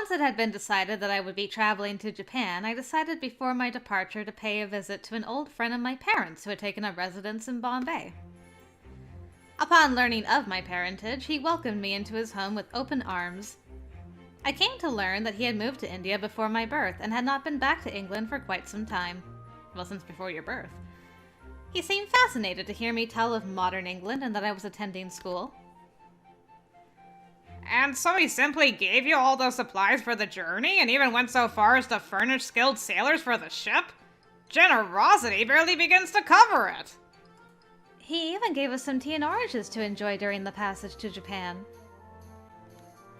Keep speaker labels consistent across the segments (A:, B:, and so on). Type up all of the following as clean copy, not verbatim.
A: Once it had been decided that I would be traveling to Japan, I decided before my departure to pay a visit to an old friend of my parents who had taken up residence in Bombay. Upon learning of my parentage, he welcomed me into his home with open arms. I came to learn that he had moved to India before my birth and had not been back to England for quite some time. Well, since before your birth. He seemed fascinated to hear me tell of modern England and that I was attending school.
B: And so he simply gave you all those supplies for the journey, and even went so far as to furnish skilled sailors for the ship? Generosity barely begins to cover it!
A: He even gave us some tea and oranges to enjoy during the passage to Japan.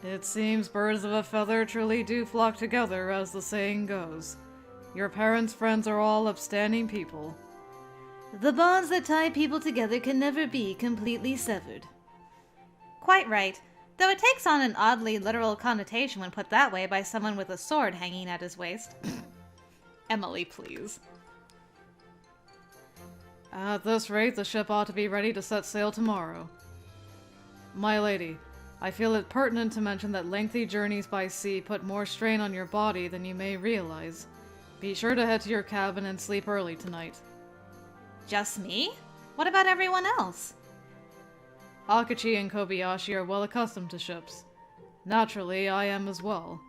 C: It seems birds of a feather truly do flock together, as the saying goes. Your parents' friends are all upstanding people.
A: The bonds that tie people together can never be completely severed. Quite right, though it takes on an oddly literal connotation when put that way by someone with a sword hanging at his waist. Emily, please.
C: At this rate, the ship ought to be ready to set sail tomorrow. My lady, I feel it pertinent to mention that lengthy journeys by sea put more strain on your body than you may realize. Be sure to head to your cabin and sleep early tonight.
A: Just me? What about everyone else?
C: Akachi and Kobayashi are well accustomed to ships. Naturally, I am as well.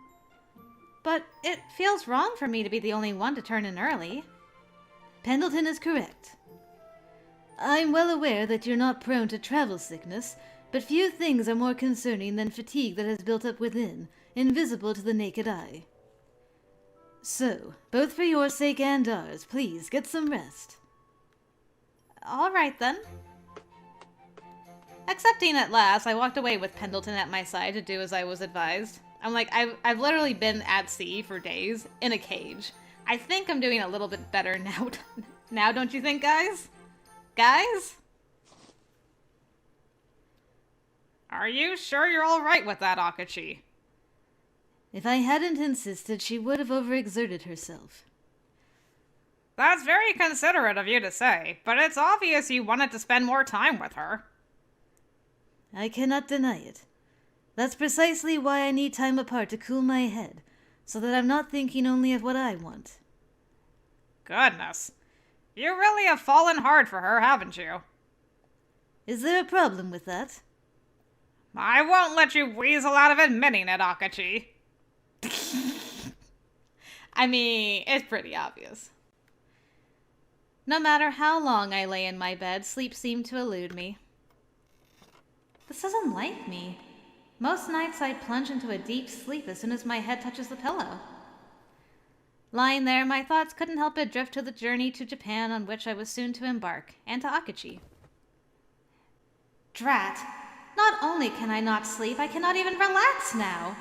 A: But it feels wrong for me to be the only one to turn in early.
D: Pendleton is correct. I'm well aware that you're not prone to travel sickness, but few things are more concerning than fatigue that has built up within, invisible to the naked eye. So, both for your sake and ours, please get some rest.
A: All right, then. Accepting at last, I walked away with Pendleton at my side to do as I was advised. I'm like, I've literally been at sea for days, in a cage. I think I'm doing a little bit better now. Now, don't you think, guys? Guys?
B: Are you sure you're alright with that, Akachi?
D: If I hadn't insisted, she would have overexerted herself.
B: That's very considerate of you to say, but it's obvious you wanted to spend more time with her.
D: I cannot deny it. That's precisely why I need time apart to cool my head, so that I'm not thinking only of what I want.
B: Goodness. You really have fallen hard for her, haven't you?
D: Is there a problem with that?
B: I won't let you weasel out of admitting it, Akachi.
A: I mean, it's pretty obvious. No matter how long I lay in my bed, sleep seemed to elude me. This isn't like me. Most nights I plunge into a deep sleep as soon as my head touches the pillow. Lying there, my thoughts couldn't help but drift to the journey to Japan on which I was soon to embark, and to Akachi. Drat! Not only can I not sleep, I cannot even relax now!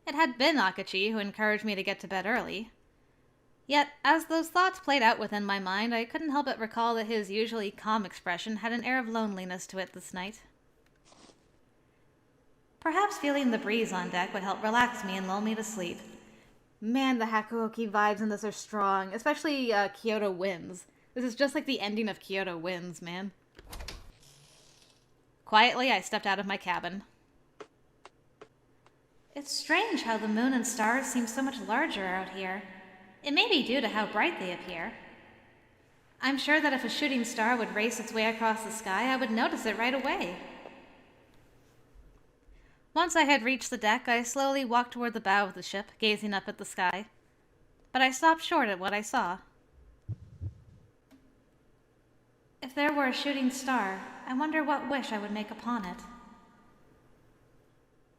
A: It had been Akachi who encouraged me to get to bed early. Yet, as those thoughts played out within my mind, I couldn't help but recall that his usually calm expression had an air of loneliness to it this night. Perhaps feeling the breeze on deck would help relax me and lull me to sleep. Man, the Hakuoki vibes in this are strong, especially Kyoto Winds. This is just like the ending of Kyoto Winds, man. Quietly, I stepped out of my cabin. It's strange how the moon and stars seem so much larger out here. It may be due to how bright they appear. I'm sure that if a shooting star would race its way across the sky, I would notice it right away. Once I had reached the deck, I slowly walked toward the bow of the ship, gazing up at the sky. But I stopped short at what I saw. If there were a shooting star, I wonder what wish I would make upon it.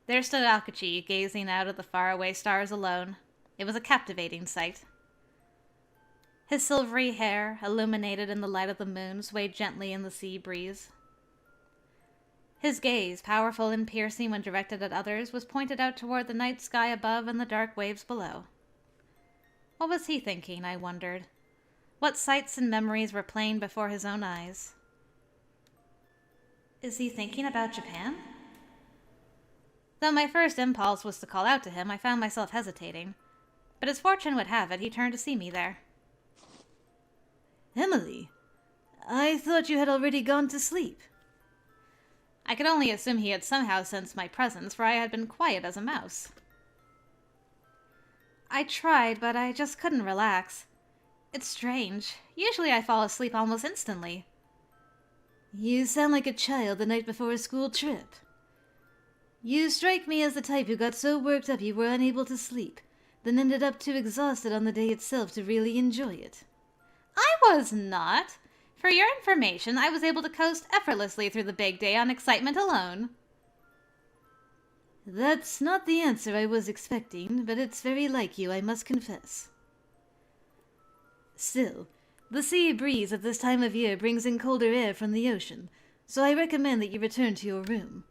A: There stood Akachi, gazing out at the faraway stars alone. It was a captivating sight. His silvery hair, illuminated in the light of the moon, swayed gently in the sea breeze. His gaze, powerful and piercing when directed at others, was pointed out toward the night sky above and the dark waves below. What was he thinking, I wondered? What sights and memories were playing before his own eyes? Is he thinking about Japan? Though my first impulse was to call out to him, I found myself hesitating. But as fortune would have it, he turned to see me there.
D: Emily, I thought you had already gone to sleep.
A: I could only assume he had somehow sensed my presence, for I had been quiet as a mouse. I tried, but I just couldn't relax. It's strange. Usually I fall asleep almost instantly.
D: You sound like a child the night before a school trip. You strike me as the type who got so worked up you were unable to sleep, then ended up too exhausted on the day itself to really enjoy it.
A: I was not. For your information, I was able to coast effortlessly through the big day on excitement alone.
D: That's not the answer I was expecting, but it's very like you, I must confess. Still, the sea breeze at this time of year brings in colder air from the ocean, so I recommend that you return to your room.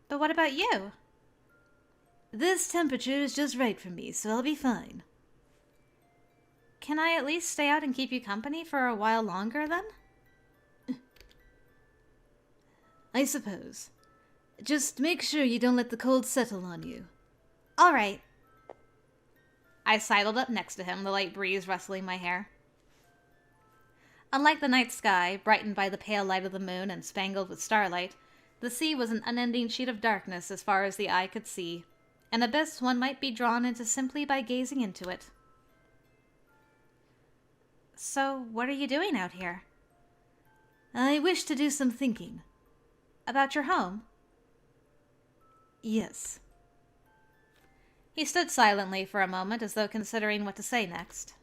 A: But what about you?
D: This temperature is just right for me, so I'll be fine.
A: Can I at least stay out and keep you company for a while longer, then?
D: I suppose. Just make sure you don't let the cold settle on you.
A: All right. I sidled up next to him, the light breeze rustling my hair. Unlike the night sky, brightened by the pale light of the moon and spangled with starlight, the sea was an unending sheet of darkness as far as the eye could see, an abyss one might be drawn into simply by gazing into it. So, what are you doing out here?
D: I wish to do some thinking.
A: About your home?
D: Yes.
A: He stood silently for a moment, as though considering what to say next.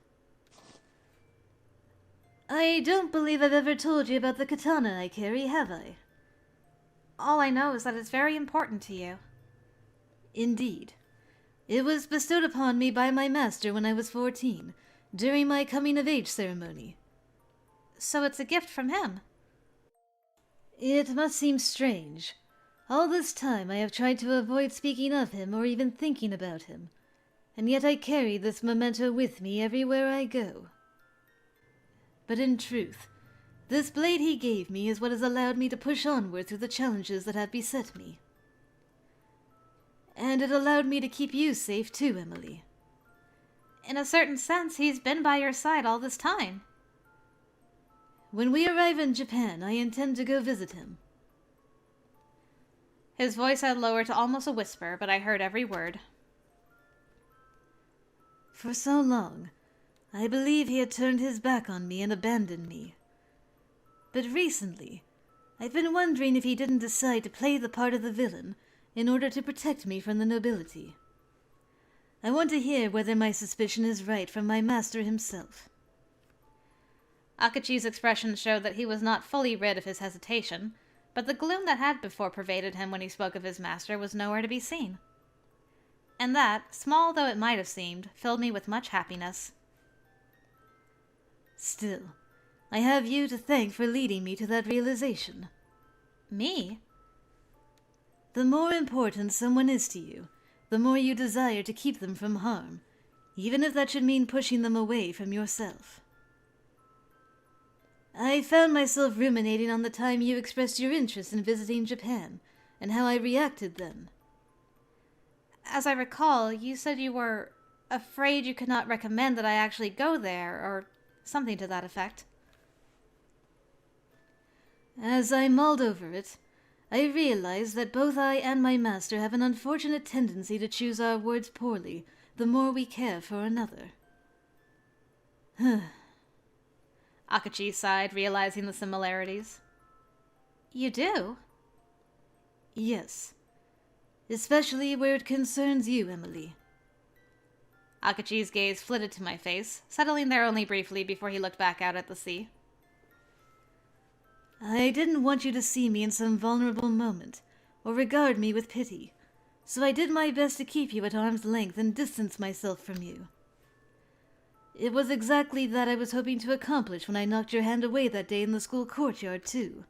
D: I don't believe I've ever told you about the katana I carry, have I?
A: All I know is that it's very important to you.
D: Indeed. It was bestowed upon me by my master when I was 14, during my coming-of-age ceremony.
A: So it's a gift from him?
D: It must seem strange. All this time I have tried to avoid speaking of him or even thinking about him, and yet I carry this memento with me everywhere I go. But in truth, this blade he gave me is what has allowed me to push onward through the challenges that have beset me. And it allowed me to keep you safe too, Emily.
A: In a certain sense, he's been by your side all this time.
D: When we arrive in Japan, I intend to go visit him.
A: His voice had lowered to almost a whisper, but I heard every word.
D: For so long, I believe he had turned his back on me and abandoned me. But recently, I've been wondering if he didn't decide to play the part of the villain in order to protect me from the nobility. I want to hear whether my suspicion is right from my master himself.
A: Akachi's expression showed that he was not fully rid of his hesitation, but the gloom that had before pervaded him when he spoke of his master was nowhere to be seen. And that, small though it might have seemed, filled me with much happiness.
D: Still, I have you to thank for leading me to that realization.
A: Me?
D: The more important someone is to you, the more you desire to keep them from harm, even if that should mean pushing them away from yourself. I found myself ruminating on the time you expressed your interest in visiting Japan, and how I reacted then.
A: As I recall, you said you were afraid you could not recommend that I actually go there, or something to that effect.
D: As I mulled over it, I realized that both I and my master have an unfortunate tendency to choose our words poorly, the more we care for another.
A: Akachi sighed, realizing the similarities. You do?
D: Yes. Especially where it concerns you, Emily.
A: Akachi's gaze flitted to my face, settling there only briefly before he looked back out at the sea.
D: I didn't want you to see me in some vulnerable moment, or regard me with pity, so I did my best to keep you at arm's length and distance myself from you. It was exactly that I was hoping to accomplish when I knocked your hand away that day in the school courtyard, too.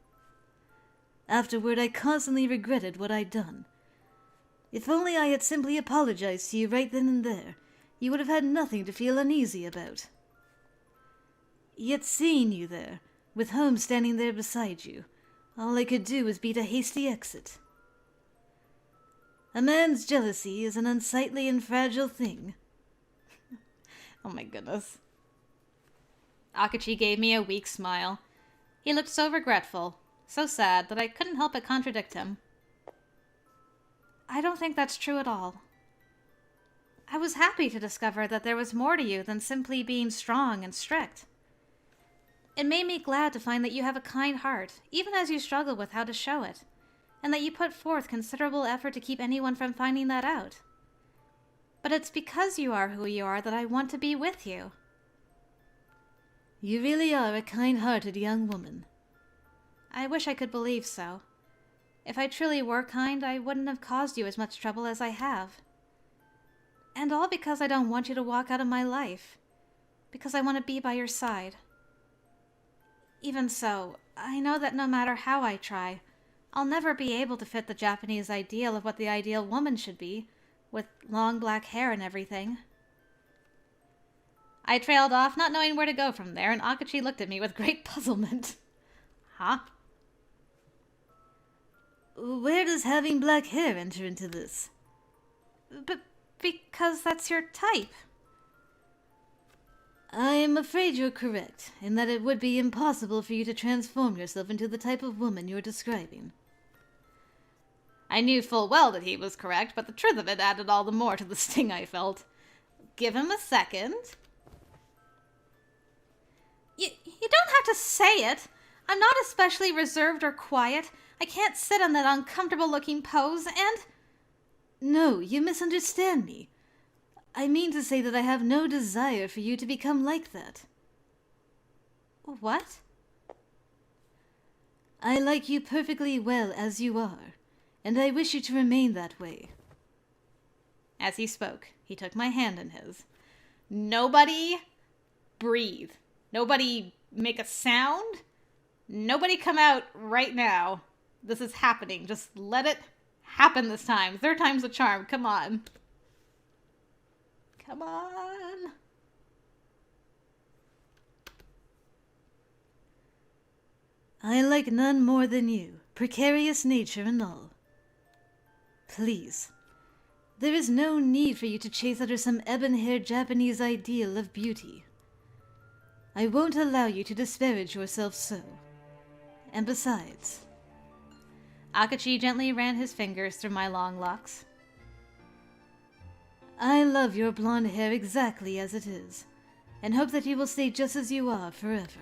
D: Afterward, I constantly regretted what I'd done. If only I had simply apologized to you right then and there, you would have had nothing to feel uneasy about. Yet seeing you there, with Holmes standing there beside you, all I could do was beat a hasty exit. A man's jealousy is an unsightly and fragile thing.
A: Oh my goodness. Akachi gave me a weak smile. He looked so regretful, so sad that I couldn't help but contradict him. I don't think that's true at all. I was happy to discover that there was more to you than simply being strong and strict. It made me glad to find that you have a kind heart, even as you struggle with how to show it, and that you put forth considerable effort to keep anyone from finding that out. But it's because you are who you are that I want to be with you.
D: You really are a kind-hearted young woman.
A: I wish I could believe so. If I truly were kind, I wouldn't have caused you as much trouble as I have. And all because I don't want you to walk out of my life. Because I want to be by your side. Even so, I know that no matter how I try, I'll never be able to fit the Japanese ideal of what the ideal woman should be, with long black hair and everything. I trailed off, not knowing where to go from there, and Akachi looked at me with great puzzlement. Huh?
D: Where does having black hair enter into this?
A: But because that's your type.
D: I am afraid you're correct, in that it would be impossible for you to transform yourself into the type of woman you're describing.
A: I knew full well that he was correct, but the truth of it added all the more to the sting I felt. Give him a second. You don't have to say it. I'm not especially reserved or quiet. I can't sit in that uncomfortable-looking pose, and...
D: No, you misunderstand me. I mean to say that I have no desire for you to become like that.
A: What?
D: I like you perfectly well as you are, and I wish you to remain that way.
A: As he spoke, he took my hand in his. Nobody breathe. Nobody make a sound. Nobody come out right now. This is happening. Just let it happen this time. Third time's the charm. Come on. Come on.
D: I like none more than you, precarious nature and all. Please, there is no need for you to chase after some ebon-haired Japanese ideal of beauty. I won't allow you to disparage yourself so. And besides...
A: Akachi gently ran his fingers through my long locks.
D: I love your blonde hair exactly as it is, and hope that you will stay just as you are forever.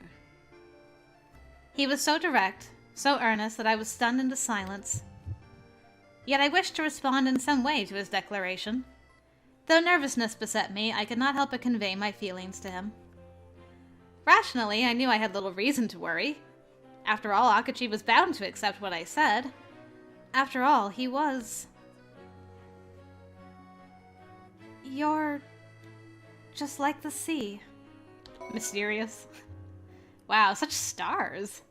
A: He was so direct, so earnest that I was stunned into silence. Yet I wished to respond in some way to his declaration. Though nervousness beset me, I could not help but convey my feelings to him. Rationally, I knew I had little reason to worry. After all, Akachi was bound to accept what I said. After all, he was... You're... just like the sea. Mysterious. Wow, such stars.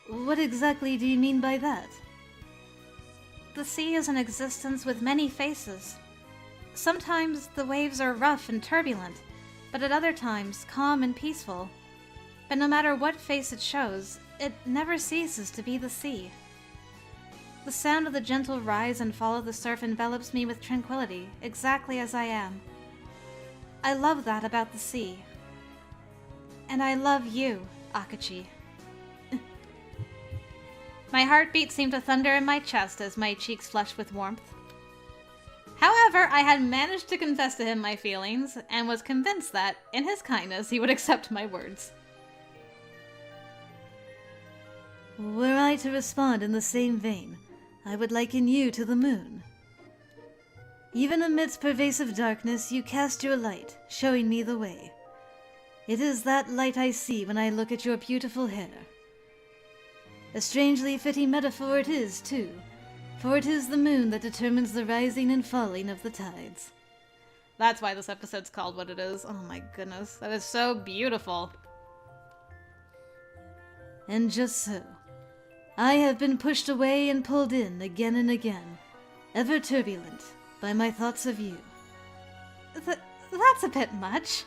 D: What exactly do you mean by that?
A: The sea is an existence with many faces. Sometimes the waves are rough and turbulent, but at other times calm and peaceful. But no matter what face it shows, it never ceases to be the sea. The sound of the gentle rise and fall of the surf envelops me with tranquility, exactly as I am. I love that about the sea. And I love you, Akachi. My heartbeat seemed to thunder in my chest as my cheeks flushed with warmth. However, I had managed to confess to him my feelings, and was convinced that, in his kindness, he would accept my words.
D: Were I to respond in the same vein, I would liken you to the moon. Even amidst pervasive darkness, you cast your light, showing me the way. It is that light I see when I look at your beautiful hair. A strangely fitting metaphor it is, too, for it is the moon that determines the rising and falling of the tides.
A: That's why this episode's called what it is. Oh my goodness, that is so beautiful.
D: And just so, I have been pushed away and pulled in again and again, ever turbulent, by my thoughts of you.
A: That's a bit much.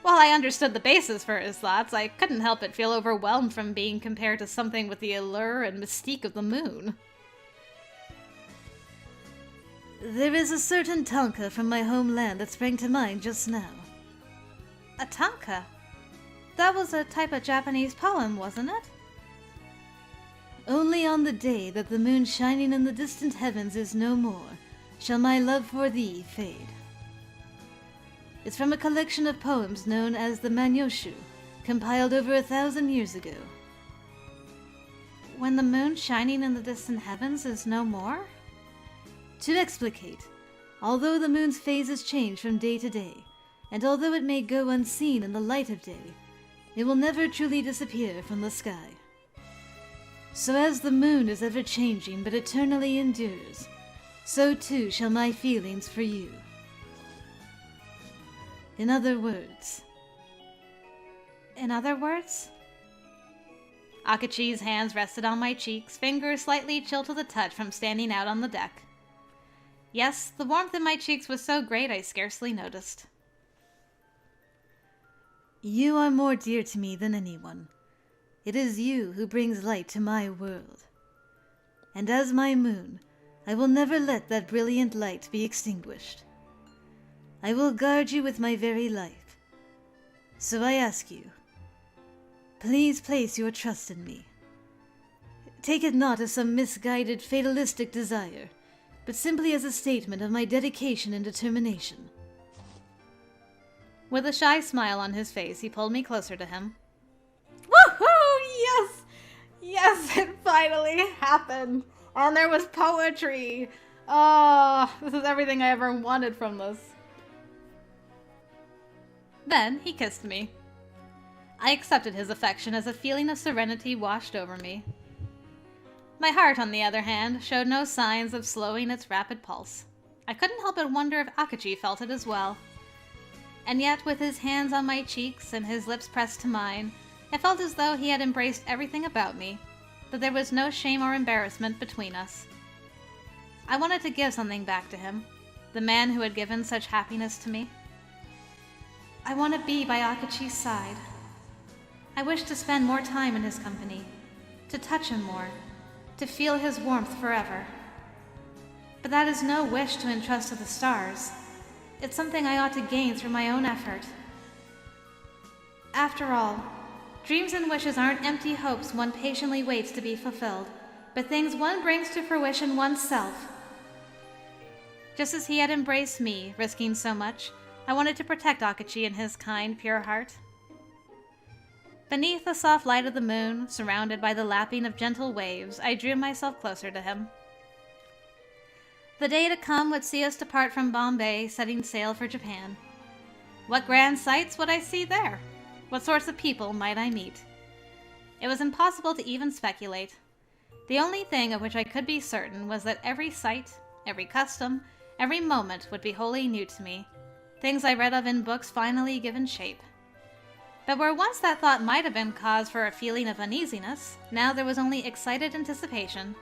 A: While I understood the basis for his thoughts, I couldn't help but feel overwhelmed from being compared to something with the allure and mystique of the moon.
D: There is a certain tanka from my homeland that sprang to mind just now.
A: A tanka? That was a type of Japanese poem, wasn't it?
D: Only on the day that the moon shining in the distant heavens is no more, shall my love for thee fade. It's from a collection of poems known as the Manyoshu, compiled over 1,000 years ago.
A: When the moon shining in the distant heavens is no more?
D: To explicate, although the moon's phases change from day to day, and although it may go unseen in the light of day, it will never truly disappear from the sky. So as the moon is ever changing but eternally endures, so too shall my feelings for you. In other words...
A: In other words? Akachi's hands rested on my cheeks, fingers slightly chilled to the touch from standing out on the deck. Yes, the warmth in my cheeks was so great I scarcely noticed.
D: You are more dear to me than anyone. It is you who brings light to my world. And as my moon, I will never let that brilliant light be extinguished. I will guard you with my very life. So I ask you, please place your trust in me. Take it not as some misguided, fatalistic desire, but simply as a statement of my dedication and determination.
A: With a shy smile on his face, he pulled me closer to him.
B: Woohoo! Yes! Yes, it finally happened! And there was poetry! Oh, this is everything I ever wanted from this.
A: Then he kissed me. I accepted his affection as a feeling of serenity washed over me. My heart, on the other hand, showed no signs of slowing its rapid pulse. I couldn't help but wonder if Akachi felt it as well. And yet, with his hands on my cheeks and his lips pressed to mine, I felt as though he had embraced everything about me, that there was no shame or embarrassment between us. I wanted to give something back to him, the man who had given such happiness to me. I want to be by Akachi's side. I wish to spend more time in his company, to touch him more, to feel his warmth forever. But that is no wish to entrust to the stars. It's something I ought to gain through my own effort. After all, dreams and wishes aren't empty hopes one patiently waits to be fulfilled, but things one brings to fruition oneself. Just as he had embraced me, risking so much, I wanted to protect Akachi and his kind, pure heart. Beneath the soft light of the moon, surrounded by the lapping of gentle waves, I drew myself closer to him. The day to come would see us depart from Bombay, setting sail for Japan. What grand sights would I see there? What sorts of people might I meet? It was impossible to even speculate. The only thing of which I could be certain was that every sight, every custom, every moment would be wholly new to me. Things I read of in books finally given shape. But where once that thought might have been cause for a feeling of uneasiness, now there was only excited anticipation.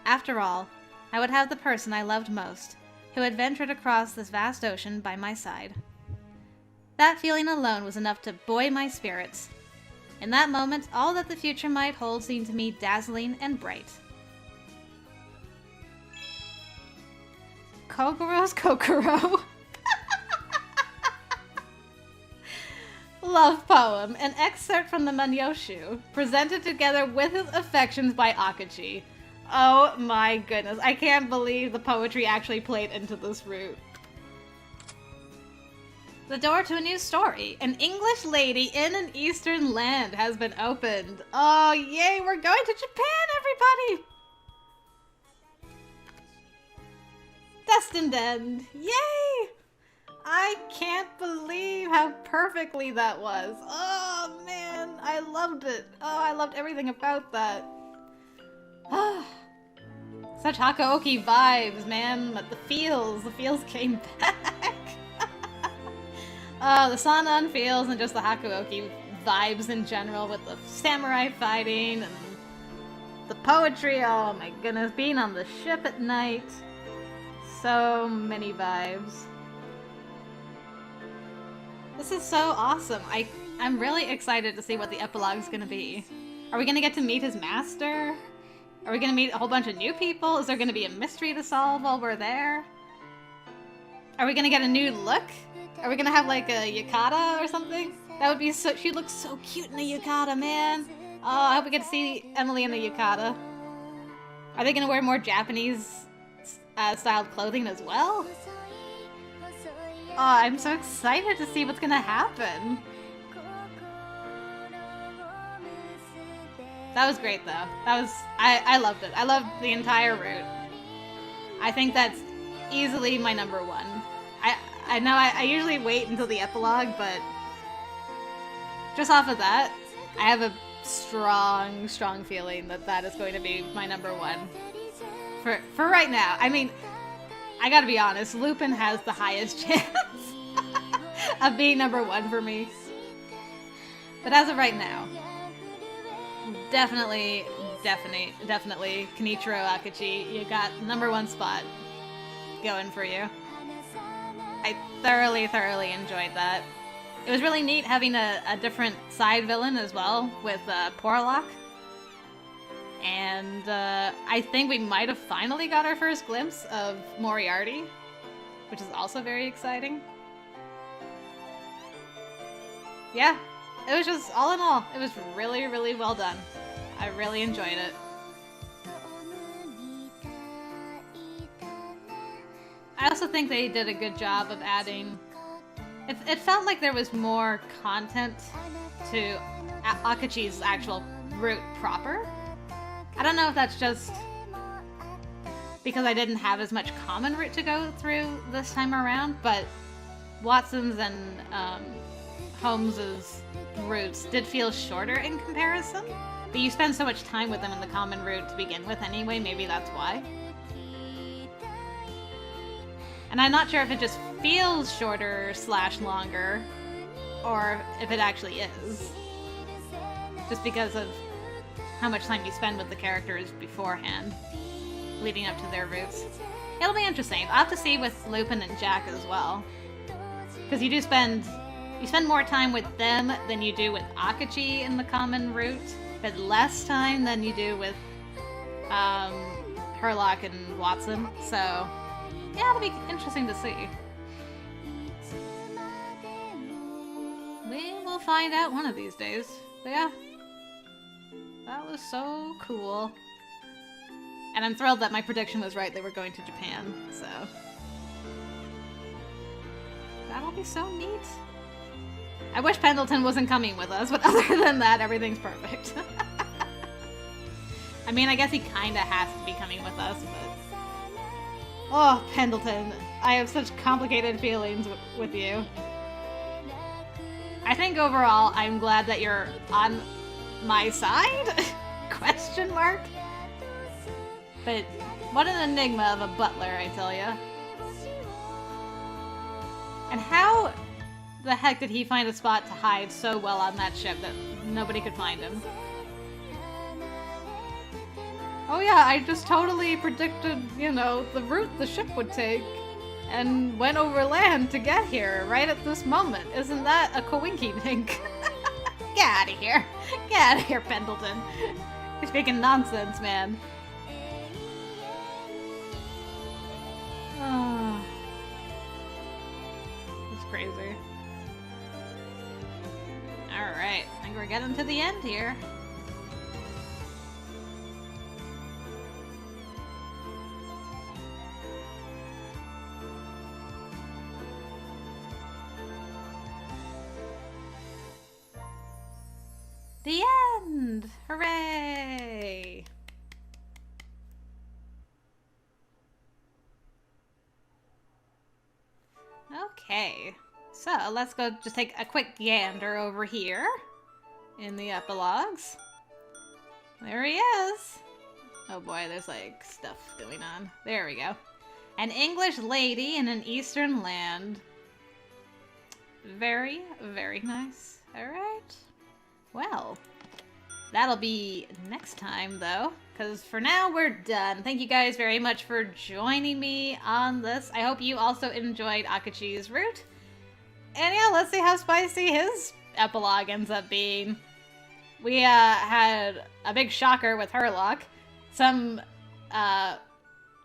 A: After all, I would have the person I loved most, who had ventured across this vast ocean by my side. That feeling alone was enough to buoy my spirits. In that moment, all that the future might hold seemed to me dazzling and bright. Kogoro's Kokoro. Love poem, an excerpt from the Manyoshu, presented together with his affections by Akachi. Oh my goodness, I can't believe the poetry actually played into this route. The door to a new story. An English lady in an Eastern land has been opened. Oh yay, we're going to Japan, everybody! Destined End. Yay! I can't believe how perfectly that was. Oh man, I loved it. Oh, I loved everything about that. Such Hakaoki vibes, man. But the feels came back. Oh, the Sanan feels and just the Hakaoki vibes in general with the samurai fighting and the poetry. Oh my goodness, being on the ship at night. So many vibes. This is so awesome. I'm really excited to see what the epilogue is going to be. Are we going to get to meet his master? Are we going to meet a whole bunch of new people? Is there going to be a mystery to solve while we're there? Are we going to get a new look? Are we going to have like a yukata or something?
B: That would be so... She looks so cute in a yukata, man. Oh, I hope we get to see Emily in a yukata. Are they gonna wear more Japanese styled clothing as well? Oh, I'm so excited to see what's gonna happen. That was great, though. That was... I loved it. I loved the entire route. I think that's easily my number one. I know I usually wait until the epilogue, but just off of that, I have a strong feeling that that is going to be my number one. For right now. I mean, I gotta be honest, Lupin has the highest chance of being number one for me. But as of right now, definitely Kenichirou Akachi, you got number one spot going for you. I thoroughly enjoyed that. It was really neat having a different side villain as well with Porlock. And I think we might have finally got our first glimpse of Moriarty, which is also very exciting. Yeah, it was just, all in all, it was really well done. I really enjoyed it. I also think they did a good job of adding... It felt like there was more content to Akachi's actual route proper. I don't know if that's just because I didn't have as much common route to go through this time around, but Watson's and Holmes's routes did feel shorter in comparison. But you spend so much time with them in the common route to begin with anyway, maybe that's why. And I'm not sure if it just feels shorter / longer, or if it actually is. Just because of how much time you spend with the characters beforehand, leading up to their routes. It'll be interesting. I'll have to see with Lupin and Jack as well. Because you spend more time with them than you do with Akachi in the common route, but less time than you do with Herlock and Watson. So yeah, it'll be interesting to see. We will find out one of these days. But yeah, that was so cool. And I'm thrilled that my prediction was right. They were going to Japan, so that'll be so neat. I wish Pendleton wasn't coming with us, but other than that, everything's perfect. I mean, I guess he kinda has to be coming with us, but... Oh, Pendleton. I have such complicated feelings with you. I think overall, I'm glad that you're on my side? Question mark? But what an enigma of a butler, I tell ya. And how the heck did he find a spot to hide so well on that ship that nobody could find him? Oh yeah, I just totally predicted, you know, the route the ship would take and went over land to get here right at this moment. Isn't that a coinky-dink? Get out of here. Get out of here, Pendleton. You're speaking nonsense, man. Oh. It's crazy. Alright, I think we're getting to the end here. The end! Hooray! Okay, so let's go just take a quick gander over here in the epilogues. There he is! Oh boy, there's like stuff going on. There we go. An English lady in an eastern land. Very, very nice. Alright. Well, that'll be next time, though, because for now, we're done. Thank you guys very much for joining me on this. I hope you also enjoyed Akachi's route. And yeah, let's see how spicy his epilogue ends up being. We had a big shocker with Herlock. We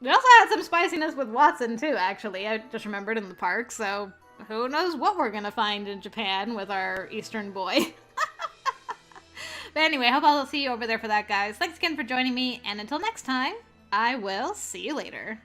B: also had some spiciness with Watson, too, actually. I just remembered in the park, so who knows what we're gonna find in Japan with our Eastern boy. But anyway, I hope I'll see you over there for that, guys. Thanks again for joining me, and until next time, I will see you later.